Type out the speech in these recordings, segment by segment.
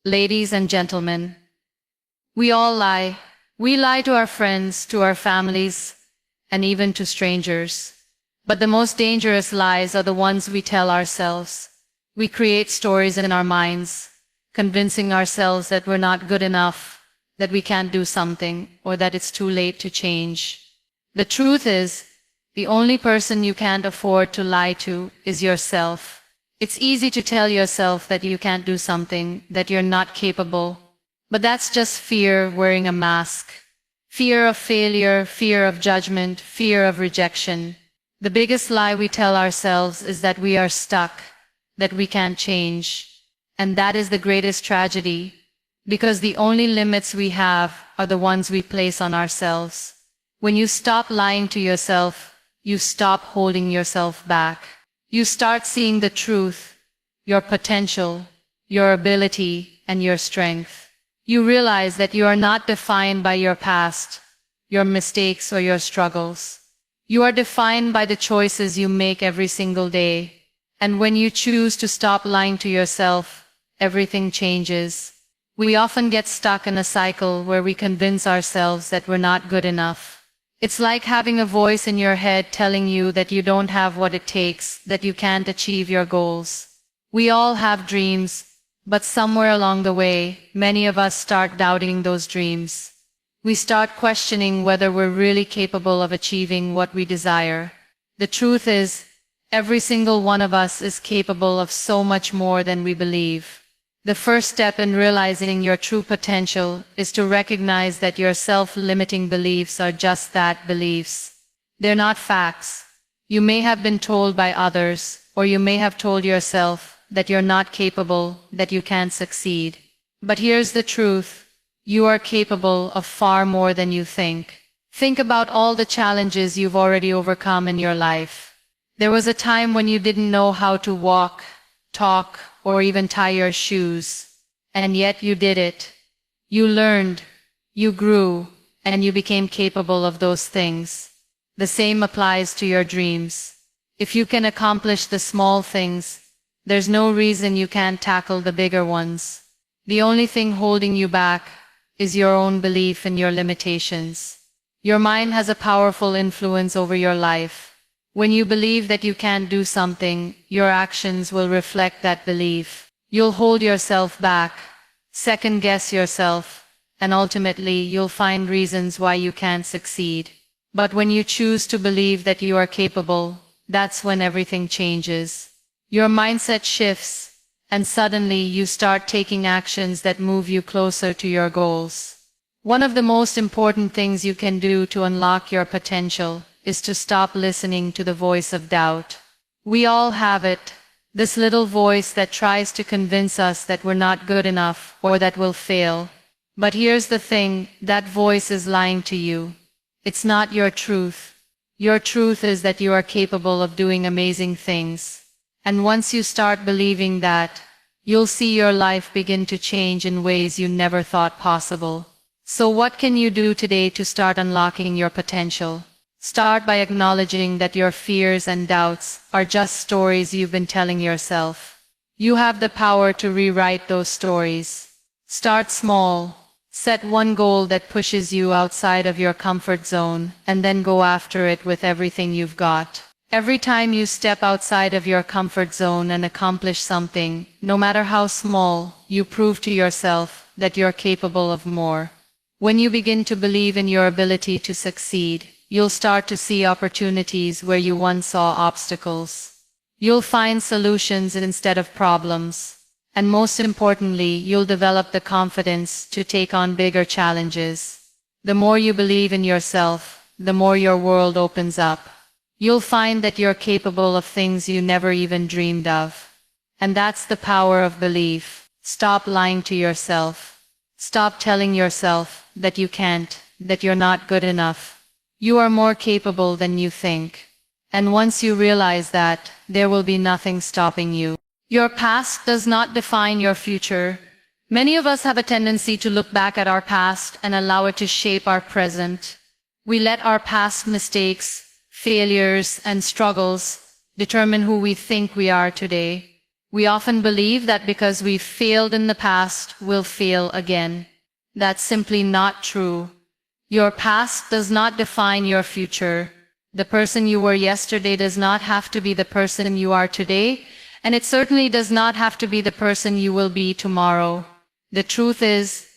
Ladies and gentlemen, we all lie. We lie to our friends, to our families, and even to strangers. But the most dangerous lies are the ones we tell ourselves. We create stories in our minds, convincing ourselves that we're not good enough, that we can't do something, or that it's too late to change. The truth is, the only person you can't afford to lie to is yourself. It's easy to tell yourself that you can't do something, that you're not capable. But that's just fear wearing a mask. Fear of failure, fear of judgment, fear of rejection. The biggest lie we tell ourselves is that we are stuck, that we can't change. And that is the greatest tragedy, because the only limits we have are the ones we place on ourselves. When you stop lying to yourself, you stop holding yourself back. You start seeing the truth, your potential, your ability, and your strength. You realize that you are not defined by your past, your mistakes, or your struggles. You are defined by the choices you make every single day. And when you choose to stop lying to yourself, everything changes. We often get stuck in a cycle where we convince ourselves that we're not good enough. It's like having a voice in your head telling you that you don't have what it takes, that you can't achieve your goals. We all have dreams, but somewhere along the way, many of us start doubting those dreams. We start questioning whether we're really capable of achieving what we desire. The truth is, every single one of us is capable of so much more than we believe. The first step in realizing your true potential is to recognize that your self-limiting beliefs are just that, beliefs. They're not facts. You may have been told by others, or you may have told yourself that you're not capable, that you can't succeed. But here's the truth. You are capable of far more than you think. Think about all the challenges you've already overcome in your life. There was a time when you didn't know how to walk, talk, or even tie your shoes. And yet you did it. You learned, you grew, and you became capable of those things. The same applies to your dreams. If you can accomplish the small things, there's no reason you can't tackle the bigger ones. The only thing holding you back is your own belief in your limitations. Your mind has a powerful influence over your life. When you believe that you can't do something, your actions will reflect that belief. You'll hold yourself back, second-guess yourself, and ultimately you'll find reasons why you can't succeed. But when you choose to believe that you are capable, that's when everything changes. Your mindset shifts, and suddenly you start taking actions that move you closer to your goals. One of the most important things you can do to unlock your potential is to stop listening to the voice of doubt. We all have it, this little voice that tries to convince us that we're not good enough or that we'll fail. But here's the thing, that voice is lying to you. It's not your truth. Your truth is that you are capable of doing amazing things. And once you start believing that, you'll see your life begin to change in ways you never thought possible. So what can you do today to start unlocking your potential? Start by acknowledging that your fears and doubts are just stories you've been telling yourself. You have the power to rewrite those stories. Start small. Set one goal that pushes you outside of your comfort zone, and then go after it with everything you've got. Every time you step outside of your comfort zone and accomplish something, no matter how small, you prove to yourself that you're capable of more. When you begin to believe in your ability to succeed, you'll start to see opportunities where you once saw obstacles. You'll find solutions instead of problems. And most importantly, you'll develop the confidence to take on bigger challenges. The more you believe in yourself, the more your world opens up. You'll find that you're capable of things you never even dreamed of. And that's the power of belief. Stop lying to yourself. Stop telling yourself that you can't, that you're not good enough. You are more capable than you think. And once you realize that, there will be nothing stopping you. Your past does not define your future. Many of us have a tendency to look back at our past and allow it to shape our present. We let our past mistakes, failures, and struggles determine who we think we are today. We often believe that because we've failed in the past, we'll fail again. That's simply not true. Your past does not define your future. The person you were yesterday does not have to be the person you are today, and it certainly does not have to be the person you will be tomorrow. The truth is,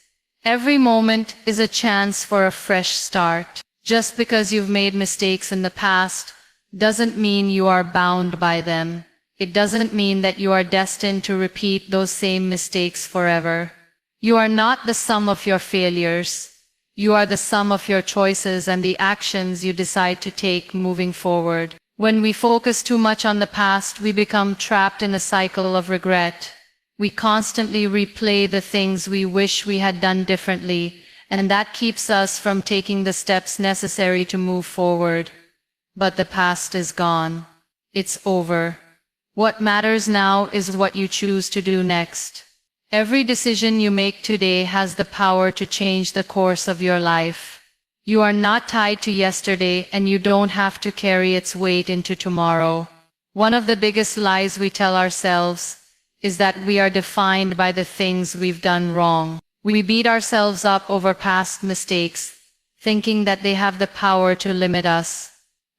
every moment is a chance for a fresh start. Just because you've made mistakes in the past doesn't mean you are bound by them. It doesn't mean that you are destined to repeat those same mistakes forever. You are not the sum of your failures. You are the sum of your choices and the actions you decide to take moving forward. When we focus too much on the past, we become trapped in a cycle of regret. We constantly replay the things we wish we had done differently, and that keeps us from taking the steps necessary to move forward. But the past is gone. It's over. What matters now is what you choose to do next. Every decision you make today has the power to change the course of your life. You are not tied to yesterday, and you don't have to carry its weight into tomorrow. One of the biggest lies we tell ourselves is that we are defined by the things we've done wrong. We beat ourselves up over past mistakes, thinking that they have the power to limit us.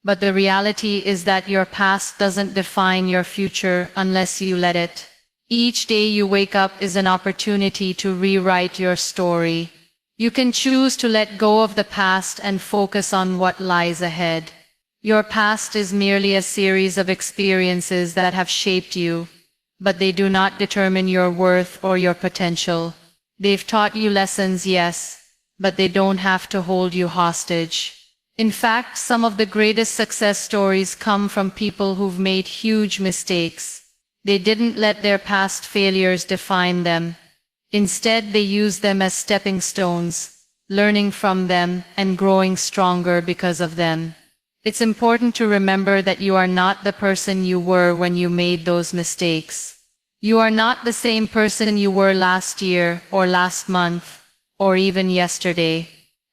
But the reality is that your past doesn't define your future unless you let it. Each day you wake up is an opportunity to rewrite your story. You can choose to let go of the past and focus on what lies ahead. Your past is merely a series of experiences that have shaped you, but they do not determine your worth or your potential. They've taught you lessons, yes, but they don't have to hold you hostage. In fact, some of the greatest success stories come from people who've made huge mistakes. They didn't let their past failures define them. Instead, they used them as stepping stones, learning from them and growing stronger because of them. It's important to remember that you are not the person you were when you made those mistakes. You are not the same person you were last year or last month or even yesterday.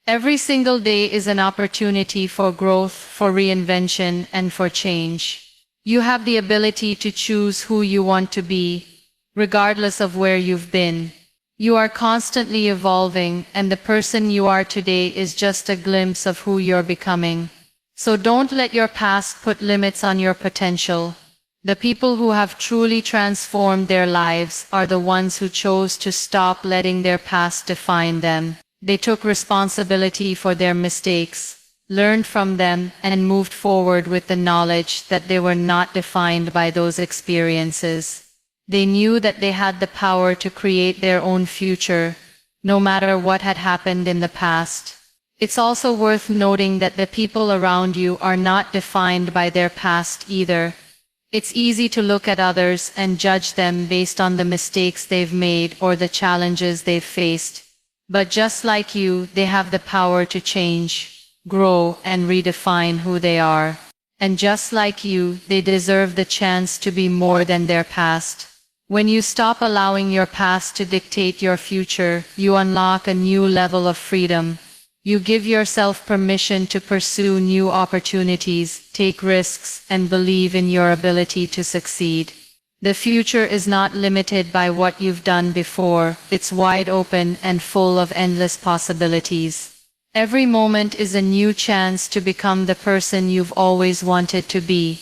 Every single day is an opportunity for growth, for reinvention, and for change. You have the ability to choose who you want to be, regardless of where you've been. You are constantly evolving, and the person you are today is just a glimpse of who you're becoming. So don't let your past put limits on your potential. The people who have truly transformed their lives are the ones who chose to stop letting their past define them. They took responsibility for their mistakes, learned from them, and moved forward with the knowledge that they were not defined by those experiences. They knew that they had the power to create their own future, no matter what had happened in the past. It's also worth noting that the people around you are not defined by their past either. It's easy to look at others and judge them based on the mistakes they've made or the challenges they've faced. But just like you, they have the power to change, grow, and redefine who they are. And just like you, they deserve the chance to be more than their past. When you stop allowing your past to dictate your future, you unlock a new level of freedom. You give yourself permission to pursue new opportunities, take risks, and believe in your ability to succeed. The future is not limited by what you've done before. It's wide open and full of endless possibilities. Every moment is a new chance to become the person you've always wanted to be.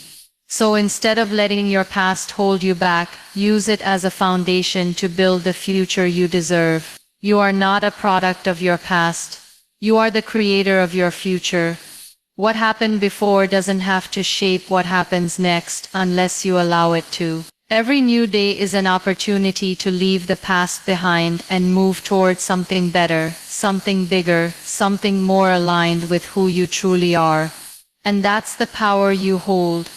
So instead of letting your past hold you back, use it as a foundation to build the future you deserve. You are not a product of your past. You are the creator of your future. What happened before doesn't have to shape what happens next unless you allow it to. Every new day is an opportunity to leave the past behind and move towards something better, something bigger, something more aligned with who you truly are. And that's the power you hold.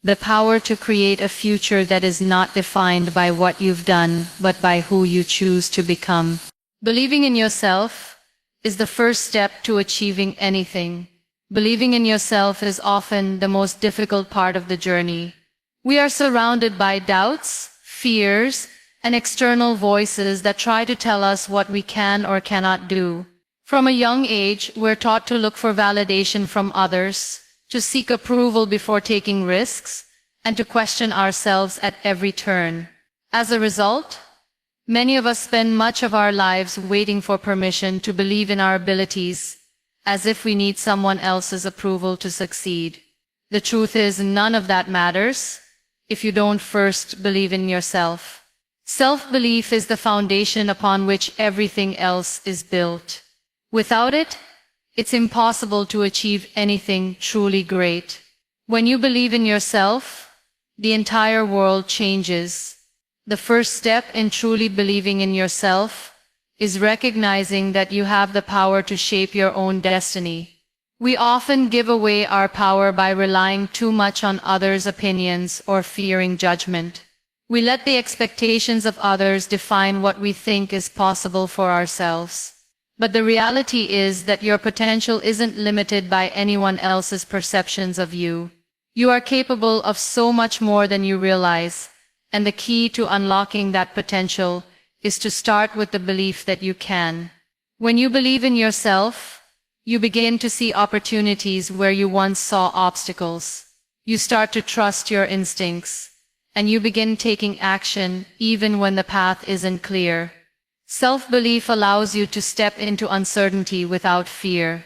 The power to create a future that is not defined by what you've done, but by who you choose to become. Believing in yourself is the first step to achieving anything. Believing in yourself is often the most difficult part of the journey. We are surrounded by doubts, fears, and external voices that try to tell us what we can or cannot do. From a young age, we're taught to look for validation from others, to seek approval before taking risks, and to question ourselves at every turn. As a result, many of us spend much of our lives waiting for permission to believe in our abilities, as if we need someone else's approval to succeed. The truth is, none of that matters if you don't first believe in yourself. Self-belief is the foundation upon which everything else is built. Without it, it's impossible to achieve anything truly great. When you believe in yourself, the entire world changes. The first step in truly believing in yourself is recognizing that you have the power to shape your own destiny. We often give away our power by relying too much on others' opinions or fearing judgment. We let the expectations of others define what we think is possible for ourselves. But the reality is that your potential isn't limited by anyone else's perceptions of you. You are capable of so much more than you realize, and the key to unlocking that potential is to start with the belief that you can. When you believe in yourself, you begin to see opportunities where you once saw obstacles. You start to trust your instincts, and you begin taking action even when the path isn't clear. Self-belief allows you to step into uncertainty without fear,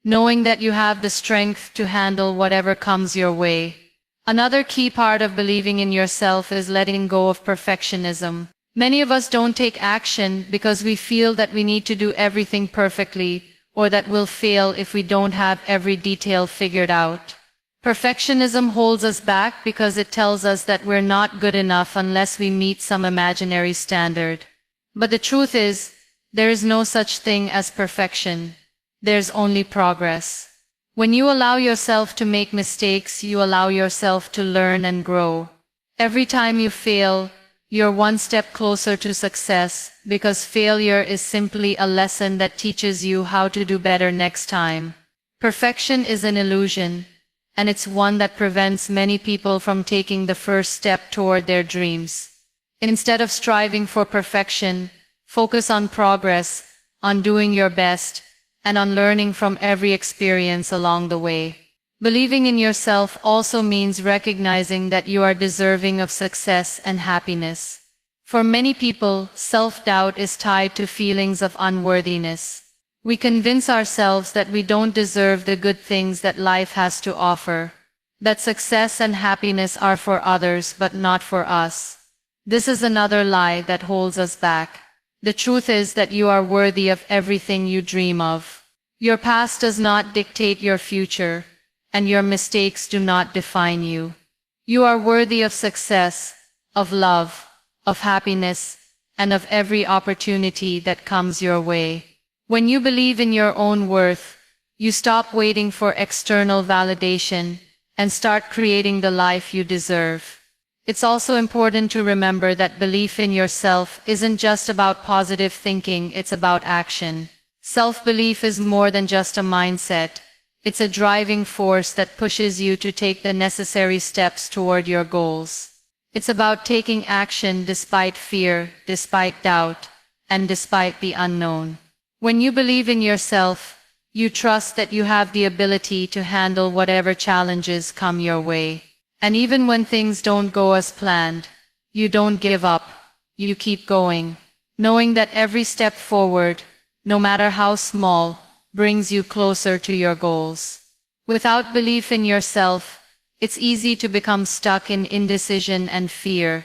knowing that you have the strength to handle whatever comes your way. Another key part of believing in yourself is letting go of perfectionism. Many of us don't take action because we feel that we need to do everything perfectly, or that we'll fail if we don't have every detail figured out. Perfectionism holds us back because it tells us that we're not good enough unless we meet some imaginary standard. But the truth is, there is no such thing as perfection. There's only progress. When you allow yourself to make mistakes, you allow yourself to learn and grow. Every time you fail, you're one step closer to success, because failure is simply a lesson that teaches you how to do better next time. Perfection is an illusion, and it's one that prevents many people from taking the first step toward their dreams. Instead of striving for perfection, focus on progress, on doing your best, and on learning from every experience along the way. Believing in yourself also means recognizing that you are deserving of success and happiness. For many people, self-doubt is tied to feelings of unworthiness. We convince ourselves that we don't deserve the good things that life has to offer, that success and happiness are for others but not for us. This is another lie that holds us back. The truth is that you are worthy of everything you dream of. Your past does not dictate your future, and your mistakes do not define you. You are worthy of success, of love, of happiness, and of every opportunity that comes your way. When you believe in your own worth, you stop waiting for external validation and start creating the life you deserve. It's also important to remember that belief in yourself isn't just about positive thinking, it's about action. Self-belief is more than just a mindset. It's a driving force that pushes you to take the necessary steps toward your goals. It's about taking action despite fear, despite doubt, and despite the unknown. When you believe in yourself, you trust that you have the ability to handle whatever challenges come your way. And even when things don't go as planned, you don't give up. You keep going, knowing that every step forward, no matter how small, brings you closer to your goals. Without belief in yourself, it's easy to become stuck in indecision and fear,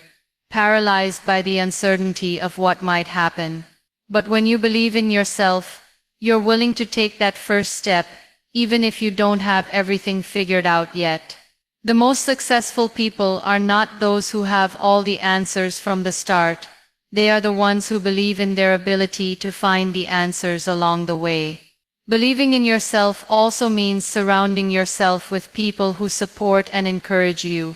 paralyzed by the uncertainty of what might happen. But when you believe in yourself, you're willing to take that first step, even if you don't have everything figured out yet. The most successful people are not those who have all the answers from the start. They are the ones who believe in their ability to find the answers along the way. Believing in yourself also means surrounding yourself with people who support and encourage you.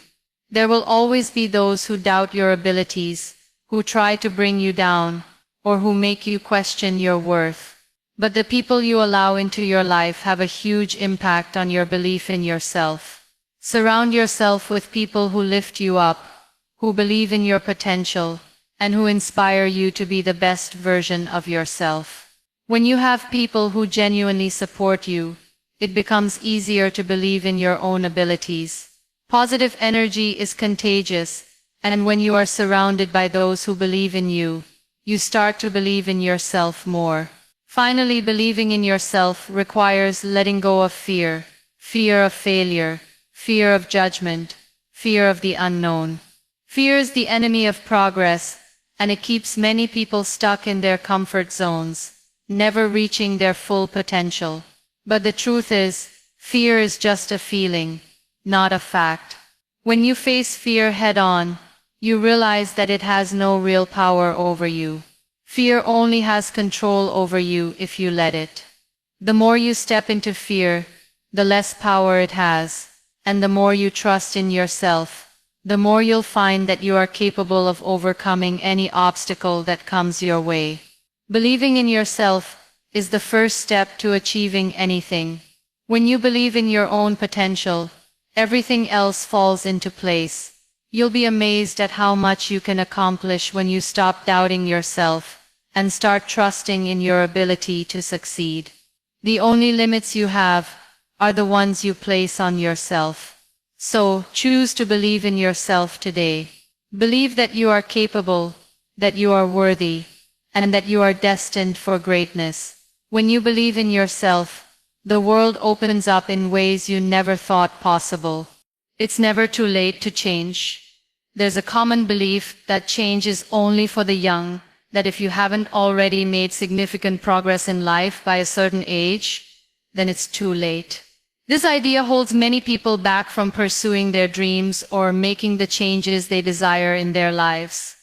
There will always be those who doubt your abilities, who try to bring you down, or who make you question your worth. But the people you allow into your life have a huge impact on your belief in yourself. Surround yourself with people who lift you up, who believe in your potential, and who inspire you to be the best version of yourself. When you have people who genuinely support you, it becomes easier to believe in your own abilities. Positive energy is contagious, And when you are surrounded by those who believe in you, you start to believe in yourself more. Finally, believing in yourself requires letting go of fear, fear of failure, fear of judgment, fear of the unknown. Fear is the enemy of progress, and it keeps many people stuck in their comfort zones, never reaching their full potential. But the truth is, fear is just a feeling, not a fact. When you face fear head-on, you realize that it has no real power over you. Fear only has control over you if you let it. The more you step into fear, the less power it has, and the more you trust in yourself, the more you'll find that you are capable of overcoming any obstacle that comes your way. Believing in yourself is the first step to achieving anything. When you believe in your own potential, everything else falls into place. You'll be amazed at how much you can accomplish when you stop doubting yourself and start trusting in your ability to succeed. The only limits you have are the ones you place on yourself. So, choose to believe in yourself today. Believe that you are capable, that you are worthy, and that you are destined for greatness. When you believe in yourself, the world opens up in ways you never thought possible. It's never too late to change. There's a common belief that change is only for the young, that if you haven't already made significant progress in life by a certain age, then it's too late. This idea holds many people back from pursuing their dreams or making the changes they desire in their lives.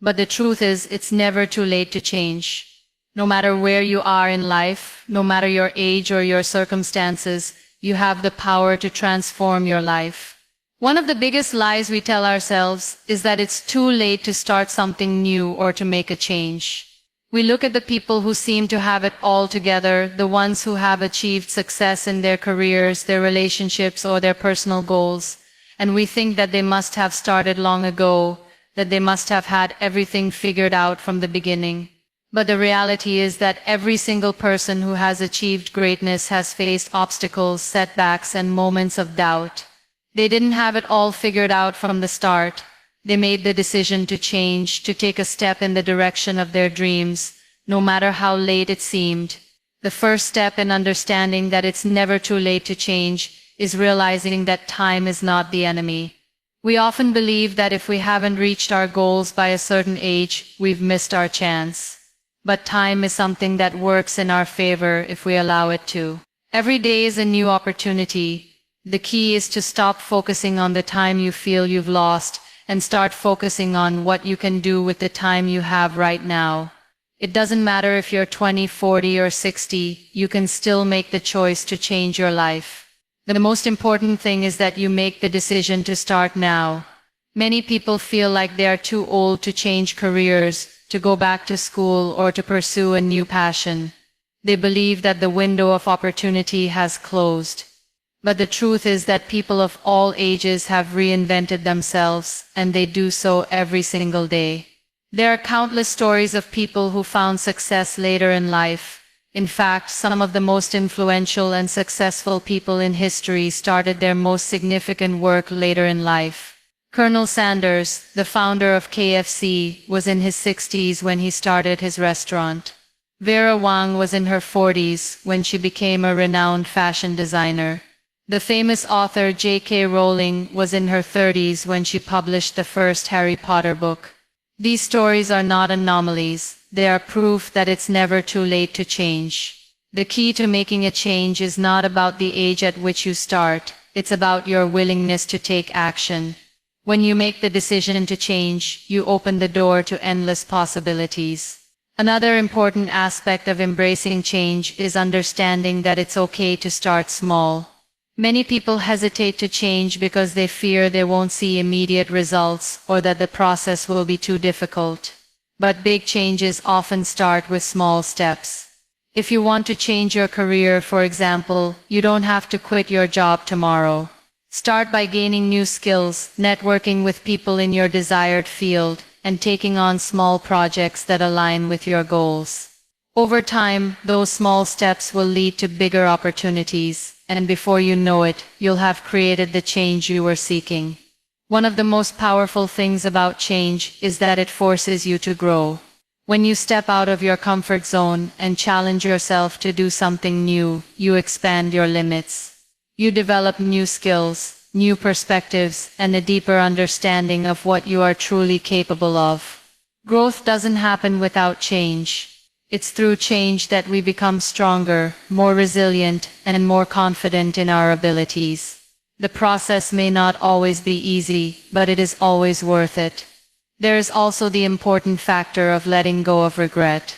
But the truth is, it's never too late to change. No matter where you are in life, no matter your age or your circumstances, you have the power to transform your life. One of the biggest lies we tell ourselves is that it's too late to start something new or to make a change. We look at the people who seem to have it all together, the ones who have achieved success in their careers, their relationships, or their personal goals, and we think that they must have started long ago, that they must have had everything figured out from the beginning. But the reality is that every single person who has achieved greatness has faced obstacles, setbacks, and moments of doubt. They didn't have it all figured out from the start. They made the decision to change, to take a step in the direction of their dreams, no matter how late it seemed. The first step in understanding that it's never too late to change is realizing that time is not the enemy. We often believe that if we haven't reached our goals by a certain age, we've missed our chance. But time is something that works in our favor if we allow it to. Every day is a new opportunity. The key is to stop focusing on the time you feel you've lost and start focusing on what you can do with the time you have right now. It doesn't matter if you're 20, 40, or 60, you can still make the choice to change your life. The most important thing is that you make the decision to start now. Many people feel like they are too old to change careers, to go back to school, or to pursue a new passion. They believe that the window of opportunity has closed. But the truth is that people of all ages have reinvented themselves, and they do so every single day. There are countless stories of people who found success later in life. In fact, some of the most influential and successful people in history started their most significant work later in life. Colonel Sanders, the founder of KFC, was in his 60s when he started his restaurant. Vera Wang was in her 40s when she became a renowned fashion designer. The famous author J.K. Rowling was in her 30s when she published the first Harry Potter book. These stories are not anomalies, they are proof that it's never too late to change. The key to making a change is not about the age at which you start, it's about your willingness to take action. When you make the decision to change, you open the door to endless possibilities. Another important aspect of embracing change is understanding that it's okay to start small. Many people hesitate to change because they fear they won't see immediate results or that the process will be too difficult. But big changes often start with small steps. If you want to change your career, for example, you don't have to quit your job tomorrow. Start by gaining new skills, networking with people in your desired field, and taking on small projects that align with your goals. Over time, those small steps will lead to bigger opportunities, and before you know it, you'll have created the change you were seeking. One of the most powerful things about change is that it forces you to grow. When you step out of your comfort zone and challenge yourself to do something new, you expand your limits. You develop new skills, new perspectives, and a deeper understanding of what you are truly capable of. Growth doesn't happen without change. It's through change that we become stronger, more resilient, and more confident in our abilities. The process may not always be easy, but it is always worth it. There is also the important factor of letting go of regret.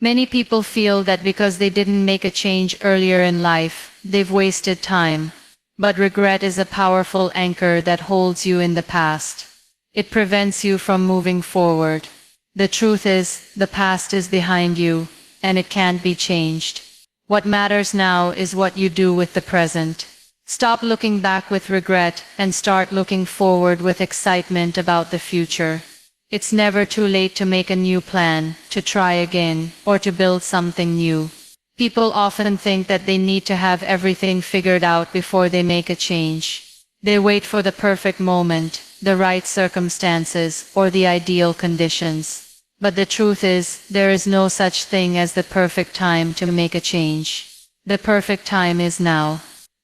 Many people feel that because they didn't make a change earlier in life, they've wasted time. But regret is a powerful anchor that holds you in the past. It prevents you from moving forward. The truth is, the past is behind you, and it can't be changed. What matters now is what you do with the present. Stop looking back with regret and start looking forward with excitement about the future. It's never too late to make a new plan, to try again, or to build something new. People often think that they need to have everything figured out before they make a change. They wait for the perfect moment, the right circumstances, or the ideal conditions. But the truth is, there is no such thing as the perfect time to make a change. The perfect time is now.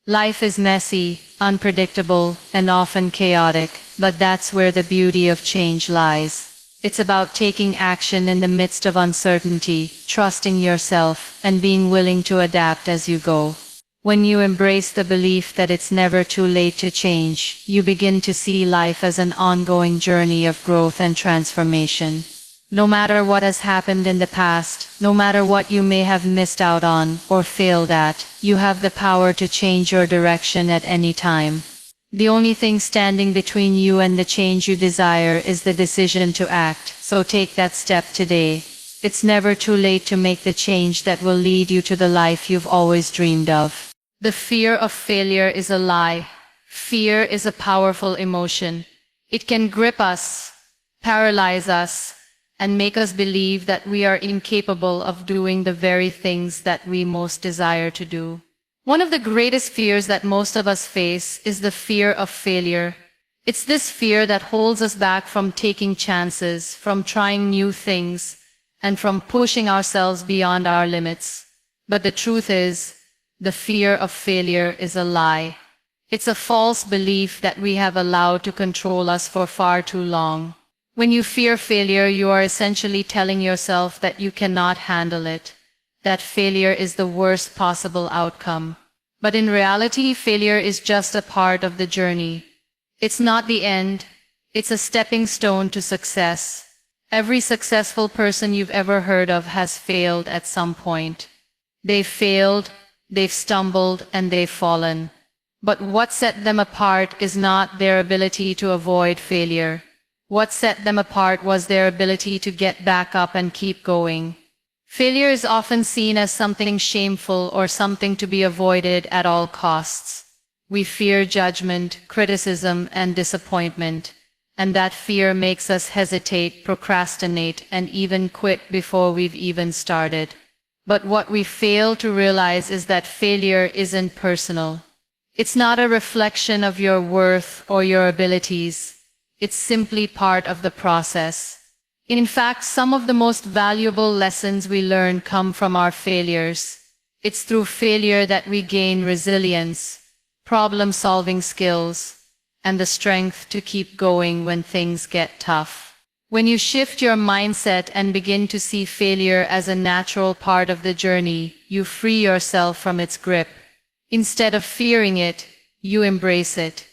Life is messy, unpredictable, and often chaotic, but that's where the beauty of change lies. It's about taking action in the midst of uncertainty, trusting yourself, and being willing to adapt as you go. When you embrace the belief that it's never too late to change, you begin to see life as an ongoing journey of growth and transformation. No matter what has happened in the past, no matter what you may have missed out on or failed at, you have the power to change your direction at any time. The only thing standing between you and the change you desire is the decision to act, so take that step today. It's never too late to make the change that will lead you to the life you've always dreamed of. The fear of failure is a lie. Fear is a powerful emotion. It can grip us, paralyze us, and make us believe that we are incapable of doing the very things that we most desire to do. One of the greatest fears that most of us face is the fear of failure. It's this fear that holds us back from taking chances, from trying new things, and from pushing ourselves beyond our limits. But the truth is, the fear of failure is a lie. It's a false belief that we have allowed to control us for far too long. When you fear failure, you are essentially telling yourself that you cannot handle it, that failure is the worst possible outcome. But in reality, failure is just a part of the journey. It's not the end, it's a stepping stone to success. Every successful person you've ever heard of has failed at some point. They've failed, they've stumbled, and they've fallen. But what set them apart is not their ability to avoid failure. What set them apart was their ability to get back up and keep going. Failure is often seen as something shameful or something to be avoided at all costs. We fear judgment, criticism, and disappointment, and that fear makes us hesitate, procrastinate, and even quit before we've even started. But what we fail to realize is that failure isn't personal. It's not a reflection of your worth or your abilities. It's simply part of the process. In fact, some of the most valuable lessons we learn come from our failures. It's through failure that we gain resilience, problem-solving skills, and the strength to keep going when things get tough. When you shift your mindset and begin to see failure as a natural part of the journey, you free yourself from its grip. Instead of fearing it, you embrace it.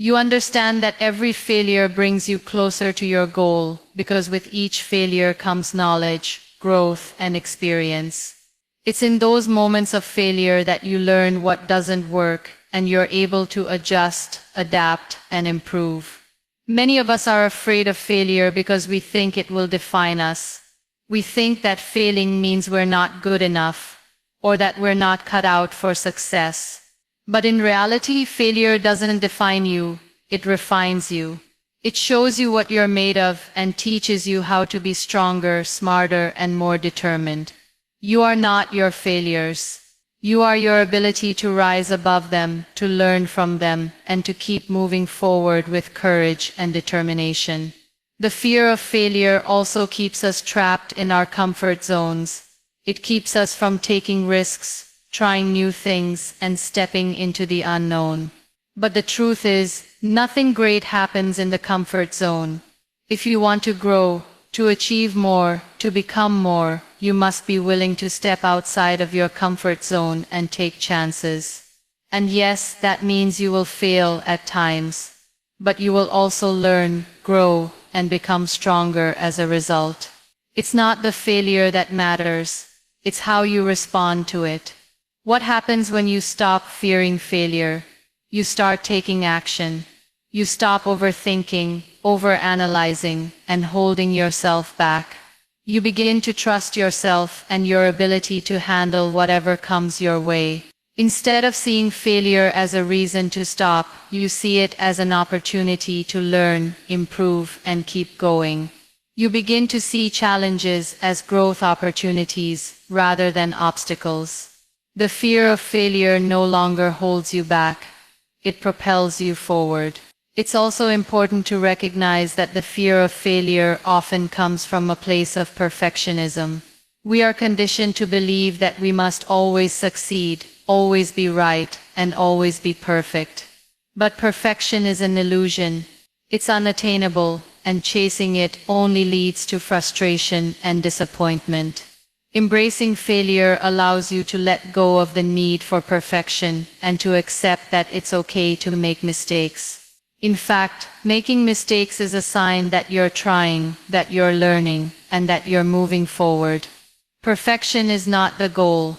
You understand that every failure brings you closer to your goal, because with each failure comes knowledge, growth, and experience. It's in those moments of failure that you learn what doesn't work, and you're able to adjust, adapt, and improve. Many of us are afraid of failure because we think it will define us. We think that failing means we're not good enough, or that we're not cut out for success. But in reality, failure doesn't define you, it refines you. It shows you what you're made of and teaches you how to be stronger, smarter, and more determined. You are not your failures. You are your ability to rise above them, to learn from them, and to keep moving forward with courage and determination. The fear of failure also keeps us trapped in our comfort zones. It keeps us from taking risks, trying new things, and stepping into the unknown. But the truth is, nothing great happens in the comfort zone. If you want to grow, to achieve more, to become more, you must be willing to step outside of your comfort zone and take chances. And yes, that means you will fail at times. But you will also learn, grow, and become stronger as a result. It's not the failure that matters, it's how you respond to it. What happens when you stop fearing failure? You start taking action. You stop overthinking, overanalyzing, and holding yourself back. You begin to trust yourself and your ability to handle whatever comes your way. Instead of seeing failure as a reason to stop, you see it as an opportunity to learn, improve, and keep going. You begin to see challenges as growth opportunities rather than obstacles. The fear of failure no longer holds you back. It propels you forward. It's also important to recognize that the fear of failure often comes from a place of perfectionism. We are conditioned to believe that we must always succeed, always be right, and always be perfect. But perfection is an illusion. It's unattainable, and chasing it only leads to frustration and disappointment. Embracing failure allows you to let go of the need for perfection and to accept that it's okay to make mistakes. In fact, making mistakes is a sign that you're trying, that you're learning, and that you're moving forward. Perfection is not the goal.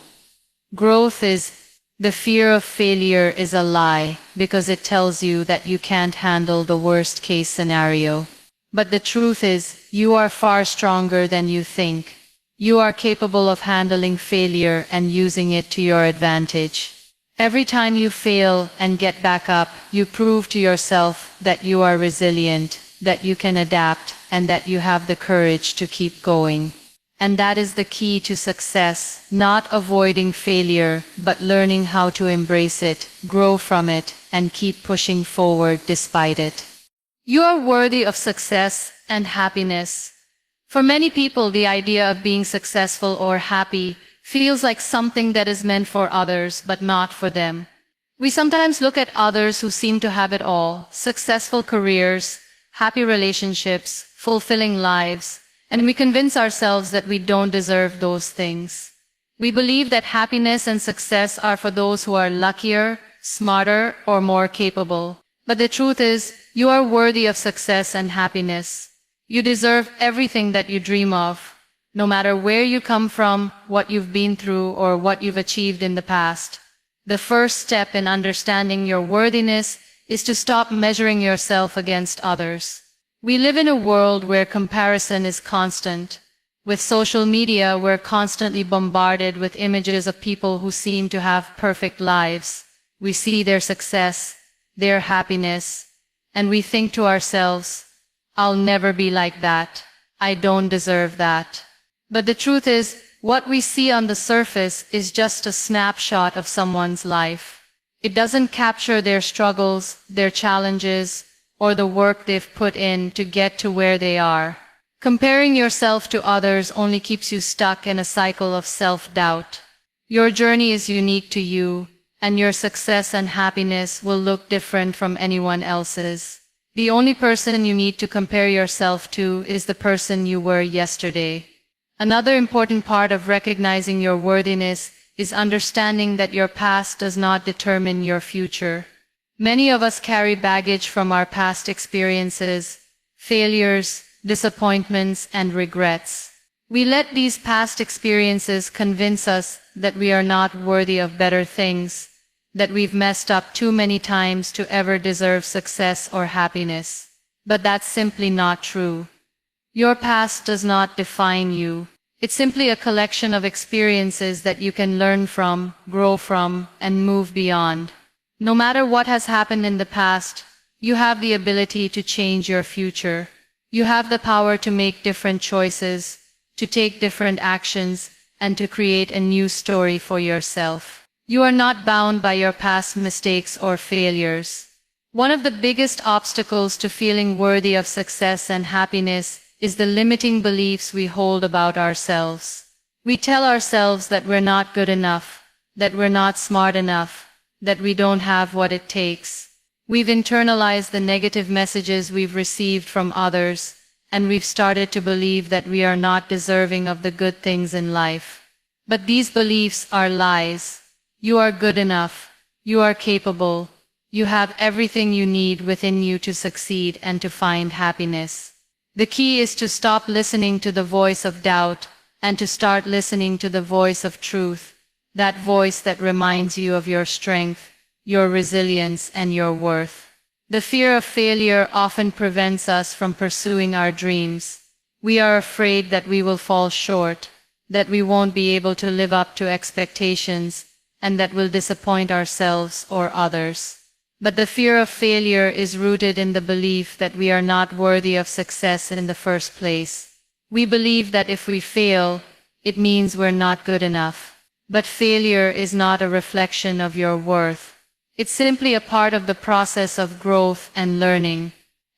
Growth is. The fear of failure is a lie, because it tells you that you can't handle the worst-case scenario. But the truth is, you are far stronger than you think. You are capable of handling failure and using it to your advantage. Every time you fail and get back up, you prove to yourself that you are resilient, that you can adapt, and that you have the courage to keep going. And that is the key to success, not avoiding failure, but learning how to embrace it, grow from it, and keep pushing forward despite it. You are worthy of success and happiness. For many people, the idea of being successful or happy feels like something that is meant for others, but not for them. We sometimes look at others who seem to have it all: successful careers, happy relationships, fulfilling lives, and we convince ourselves that we don't deserve those things. We believe that happiness and success are for those who are luckier, smarter, or more capable. But the truth is, you are worthy of success and happiness. You deserve everything that you dream of. No matter where you come from, what you've been through, or what you've achieved in the past. The first step in understanding your worthiness is to stop measuring yourself against others. We live in a world where comparison is constant. With social media, we're constantly bombarded with images of people who seem to have perfect lives. We see their success, their happiness, and we think to ourselves, "I'll never be like that. I don't deserve that." But the truth is, what we see on the surface is just a snapshot of someone's life. It doesn't capture their struggles, their challenges, or the work they've put in to get to where they are. Comparing yourself to others only keeps you stuck in a cycle of self-doubt. Your journey is unique to you, and your success and happiness will look different from anyone else's. The only person you need to compare yourself to is the person you were yesterday. Another important part of recognizing your worthiness is understanding that your past does not determine your future. Many of us carry baggage from our past experiences, failures, disappointments, and regrets. We let these past experiences convince us that we are not worthy of better things, that we've messed up too many times to ever deserve success or happiness. But that's simply not true. Your past does not define you. It's simply a collection of experiences that you can learn from, grow from, and move beyond. No matter what has happened in the past, you have the ability to change your future. You have the power to make different choices, to take different actions, and to create a new story for yourself. You are not bound by your past mistakes or failures. One of the biggest obstacles to feeling worthy of success and happiness is the limiting beliefs we hold about ourselves. We tell ourselves that we're not good enough, that we're not smart enough, that we don't have what it takes. We've internalized the negative messages we've received from others, and we've started to believe that we are not deserving of the good things in life. But these beliefs are lies. You are good enough. You are capable. You have everything you need within you to succeed and to find happiness. The key is to stop listening to the voice of doubt and to start listening to the voice of truth, that voice that reminds you of your strength, your resilience, and your worth. The fear of failure often prevents us from pursuing our dreams. We are afraid that we will fall short, that we won't be able to live up to expectations, and that we'll disappoint ourselves or others. But the fear of failure is rooted in the belief that we are not worthy of success in the first place. We believe that if we fail, it means we're not good enough. But failure is not a reflection of your worth. It's simply a part of the process of growth and learning.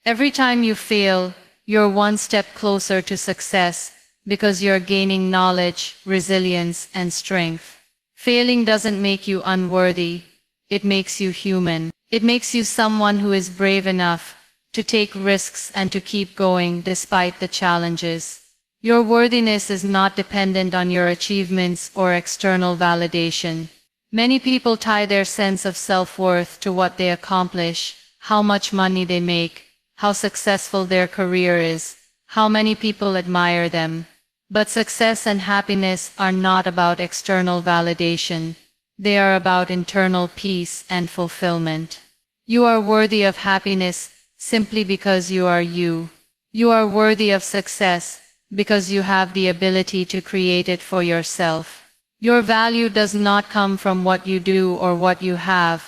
Every time you fail, you're one step closer to success because you're gaining knowledge, resilience, and strength. Failing doesn't make you unworthy. It makes you human. It makes you someone who is brave enough to take risks and to keep going despite the challenges. Your worthiness is not dependent on your achievements or external validation. Many people tie their sense of self-worth to what they accomplish, how much money they make, how successful their career is, how many people admire them. But success and happiness are not about external validation. They are about internal peace and fulfillment. You are worthy of happiness simply because you are you. You are worthy of success because you have the ability to create it for yourself. Your value does not come from what you do or what you have.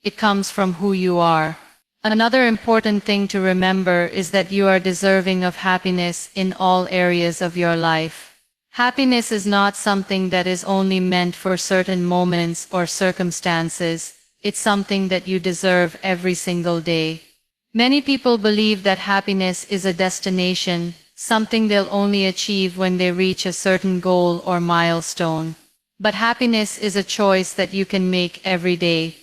It comes from who you are. Another important thing to remember is that you are deserving of happiness in all areas of your life. Happiness is not something that is only meant for certain moments or circumstances. It's something that you deserve every single day. Many people believe that happiness is a destination, something they'll only achieve when they reach a certain goal or milestone. But happiness is a choice that you can make every day.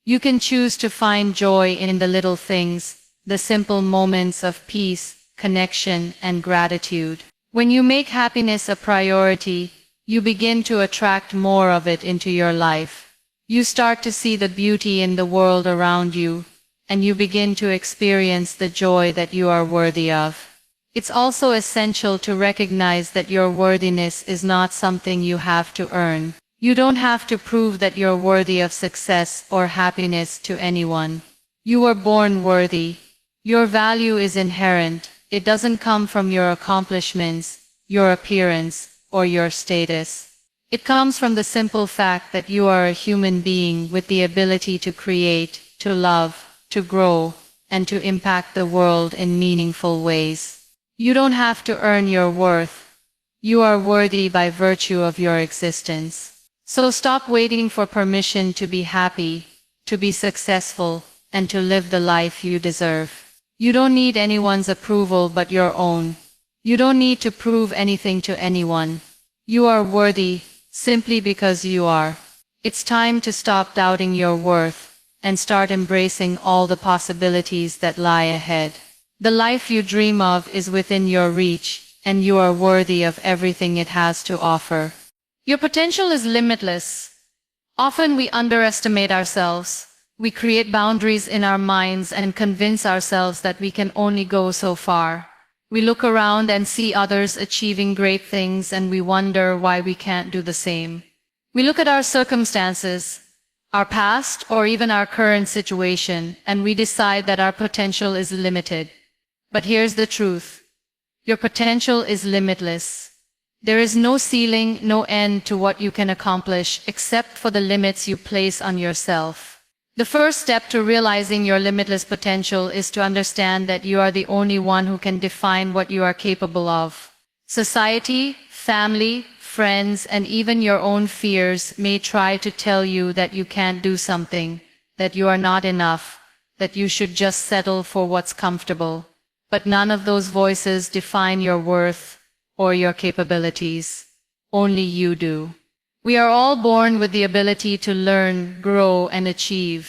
You can choose to find joy in the little things, the simple moments of peace, connection, and gratitude. When you make happiness a priority, you begin to attract more of it into your life. You start to see the beauty in the world around you, and you begin to experience the joy that you are worthy of. It's also essential to recognize that your worthiness is not something you have to earn. You don't have to prove that you're worthy of success or happiness to anyone. You were born worthy. Your value is inherent. It doesn't come from your accomplishments, your appearance, or your status. It comes from the simple fact that you are a human being with the ability to create, to love, to grow, and to impact the world in meaningful ways. You don't have to earn your worth. You are worthy by virtue of your existence. So stop waiting for permission to be happy, to be successful, and to live the life you deserve. You don't need anyone's approval but your own. You don't need to prove anything to anyone. You are worthy, simply because you are. It's time to stop doubting your worth, and start embracing all the possibilities that lie ahead. The life you dream of is within your reach, and you are worthy of everything it has to offer. Your potential is limitless. Often we underestimate ourselves. We create boundaries in our minds and convince ourselves that we can only go so far. We look around and see others achieving great things and we wonder why we can't do the same. We look at our circumstances, our past or even our current situation, and we decide that our potential is limited. But here's the truth. Your potential is limitless. There is no ceiling, no end to what you can accomplish except for the limits you place on yourself. The first step to realizing your limitless potential is to understand that you are the only one who can define what you are capable of. Society, family, friends, and even your own fears may try to tell you that you can't do something, that you are not enough, that you should just settle for what's comfortable. But none of those voices define your worth or your capabilities. Only you do. We are all born with the ability to learn, grow, and achieve.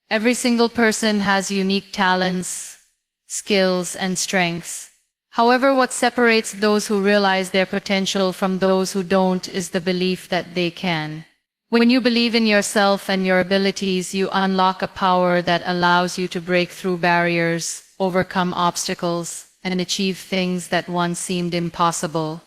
Every single person has unique talents, skills, and strengths. However, what separates those who realize their potential from those who don't is the belief that they can. When you believe in yourself and your abilities, you unlock a power that allows you to break through barriers, overcome obstacles, and achieve things that once seemed impossible.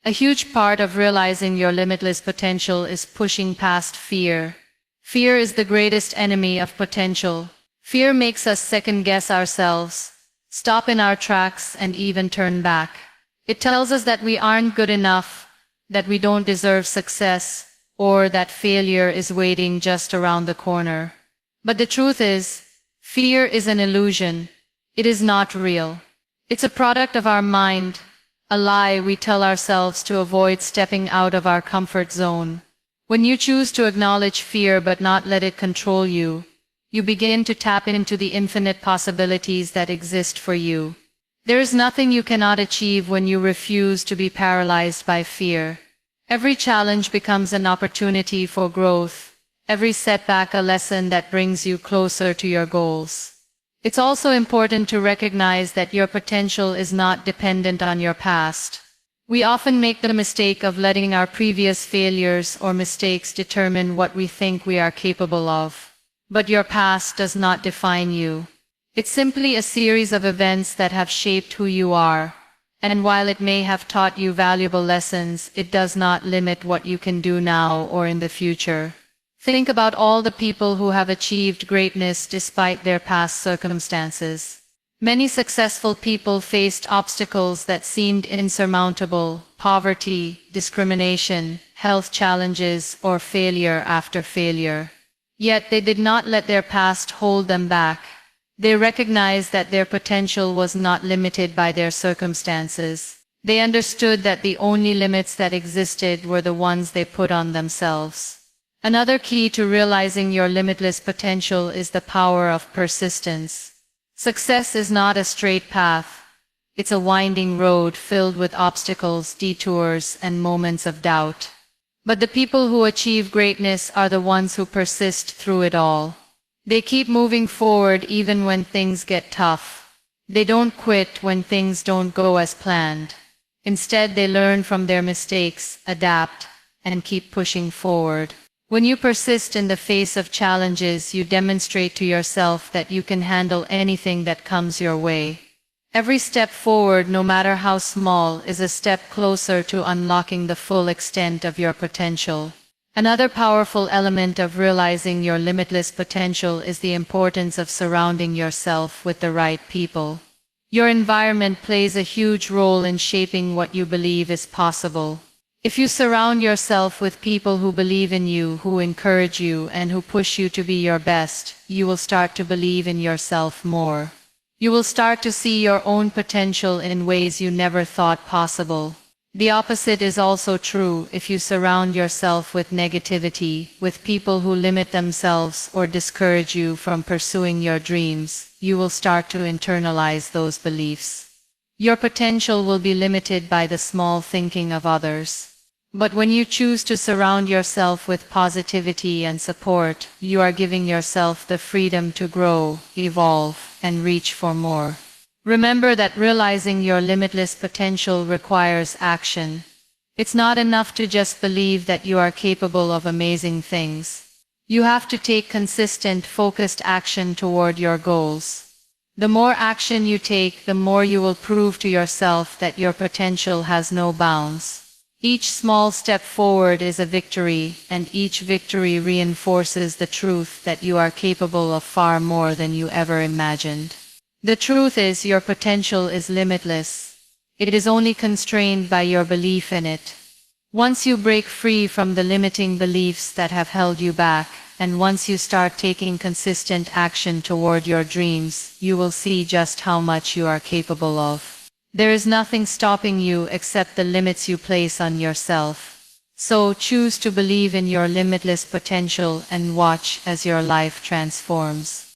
A huge part of realizing your limitless potential is pushing past fear. Fear is the greatest enemy of potential. Fear makes us second-guess ourselves, stop in our tracks, and even turn back. It tells us that we aren't good enough, that we don't deserve success, or that failure is waiting just around the corner. But the truth is, fear is an illusion. It is not real. It's a product of our mind, a lie we tell ourselves to avoid stepping out of our comfort zone. When you choose to acknowledge fear but not let it control you, you begin to tap into the infinite possibilities that exist for you. There is nothing you cannot achieve when you refuse to be paralyzed by fear. Every challenge becomes an opportunity for growth, every setback a lesson that brings you closer to your goals. It's also important to recognize that your potential is not dependent on your past. We often make the mistake of letting our previous failures or mistakes determine what we think we are capable of. But your past does not define you. It's simply a series of events that have shaped who you are. And while it may have taught you valuable lessons, it does not limit what you can do now or in the future. Think about all the people who have achieved greatness despite their past circumstances. Many successful people faced obstacles that seemed insurmountable: poverty, discrimination, health challenges, or failure after failure. Yet they did not let their past hold them back. They recognized that their potential was not limited by their circumstances. They understood that the only limits that existed were the ones they put on themselves. Another key to realizing your limitless potential is the power of persistence. Success is not a straight path. It's a winding road filled with obstacles, detours, and moments of doubt. But the people who achieve greatness are the ones who persist through it all. They keep moving forward even when things get tough. They don't quit when things don't go as planned. Instead, they learn from their mistakes, adapt, and keep pushing forward. When you persist in the face of challenges, you demonstrate to yourself that you can handle anything that comes your way. Every step forward, no matter how small, is a step closer to unlocking the full extent of your potential. Another powerful element of realizing your limitless potential is the importance of surrounding yourself with the right people. Your environment plays a huge role in shaping what you believe is possible. If you surround yourself with people who believe in you, who encourage you, and who push you to be your best, you will start to believe in yourself more. You will start to see your own potential in ways you never thought possible. The opposite is also true. If you surround yourself with negativity, with people who limit themselves or discourage you from pursuing your dreams, you will start to internalize those beliefs. Your potential will be limited by the small thinking of others. But when you choose to surround yourself with positivity and support, you are giving yourself the freedom to grow, evolve, and reach for more. Remember that realizing your limitless potential requires action. It's not enough to just believe that you are capable of amazing things. You have to take consistent, focused action toward your goals. The more action you take, the more you will prove to yourself that your potential has no bounds. Each small step forward is a victory, and each victory reinforces the truth that you are capable of far more than you ever imagined. The truth is, your potential is limitless. It is only constrained by your belief in it. Once you break free from the limiting beliefs that have held you back, and once you start taking consistent action toward your dreams, you will see just how much you are capable of. There is nothing stopping you except the limits you place on yourself. So choose to believe in your limitless potential and watch as your life transforms.